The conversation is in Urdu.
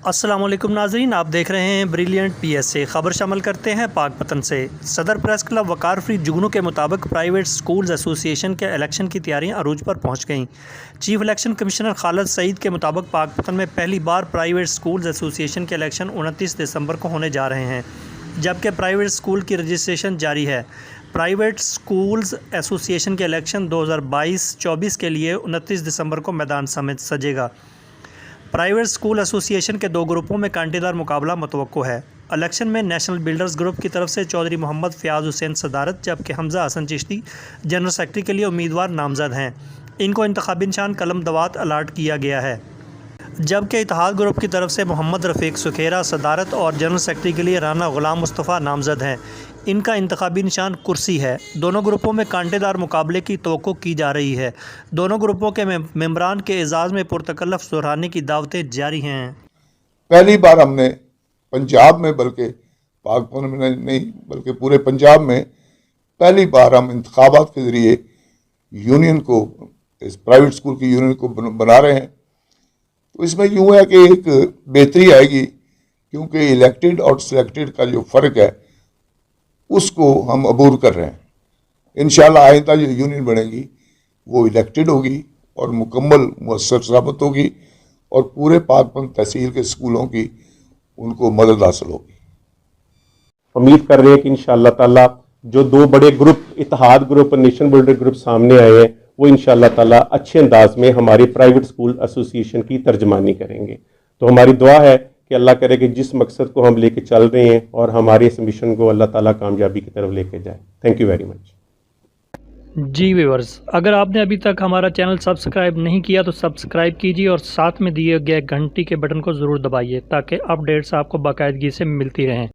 السلام علیکم ناظرین، آپ دیکھ رہے ہیں بریلینٹ پی ایس سے خبر شامل کرتے ہیں پاک پتن سے۔ صدر پریس کلب وقار فرید جگنو کے مطابق پرائیویٹ سکولز ایسوسی ایشن کے الیکشن کی تیاریاں عروج پر پہنچ گئیں۔ چیف الیکشن کمشنر خالد سعید کے مطابق پاک پتن میں پہلی بار پرائیویٹ سکولز ایسوسی ایشن کے الیکشن 29 دسمبر کو ہونے جا رہے ہیں، جبکہ پرائیویٹ سکول کی رجسٹریشن جاری ہے۔ پرائیویٹ سکولز ایسوسی ایشن کے الیکشن 2022-24 کے لیے 29 دسمبر کو میدان سجے گا۔ پرائیویٹ سکول ایسوسی ایشن کے 2 گروپوں میں کانٹے دار مقابلہ متوقع ہے۔ الیکشن میں نیشنل بلڈرز گروپ کی طرف سے چودھری محمد فیاض حسین صدارت، جبکہ حمزہ حسن چشتی جنرل سیکرٹری کے لیے امیدوار نامزد ہیں۔ ان کو انتخابی نشان قلم دوات الاٹ کیا گیا ہے، جبکہ اتحاد گروپ کی طرف سے محمد رفیق سکھیرا صدارت اور جنرل سیکرٹری کے لیے رانا غلام مصطفیٰ نامزد ہیں۔ ان کا انتخابی نشان کرسی ہے۔ دونوں گروپوں میں کانٹے دار مقابلے کی توقع کی جا رہی ہے۔ دونوں گروپوں کے ممبران کے اعزاز میں پرتکلف سہرانی کی دعوتیں جاری ہیں۔ پہلی بار ہم نے پنجاب میں، بلکہ پاک پتن میں نہیں بلکہ پورے پنجاب میں پہلی بار ہم انتخابات کے ذریعے یونین کو، اس پرائیویٹ سکول کی یونین کو بنا رہے ہیں۔ تو اس میں یوں ہے کہ ایک بہتری آئے گی، کیونکہ الیکٹڈ اور سلیکٹڈ کا جو فرق ہے اس کو ہم عبور کر رہے ہیں۔ انشاءاللہ آئندہ جو یونین بنے گی وہ الیکٹڈ ہوگی اور مکمل مؤثر ثابت ہوگی، اور پورے پاک پتن تحصیل کے اسکولوں کی ان کو مدد حاصل ہوگی۔ امید کر رہے ہیں کہ انشاءاللہ تعالیٰ جو 2 بڑے گروپ، اتحاد گروپ اور نیشنل بلڈر گروپ سامنے آئے ہیں، وہ انشاءاللہ تعالیٰ اچھے انداز میں ہماری پرائیویٹ سکول ایسوسی ایشن کی ترجمانی کریں گے۔ تو ہماری دعا ہے کہ اللہ کرے کہ جس مقصد کو ہم لے کے چل رہے ہیں اور ہمارے اس مشن کو اللہ تعالیٰ کامیابی کی طرف لے کے جائے۔ Thank you very much. جی ویورز، اگر آپ نے ابھی تک ہمارا چینل سبسکرائب نہیں کیا تو سبسکرائب کیجیے اور ساتھ میں دیے گئے گھنٹی کے بٹن کو ضرور دبائیے تاکہ اپڈیٹس آپ کو باقاعدگی سے ملتی رہیں۔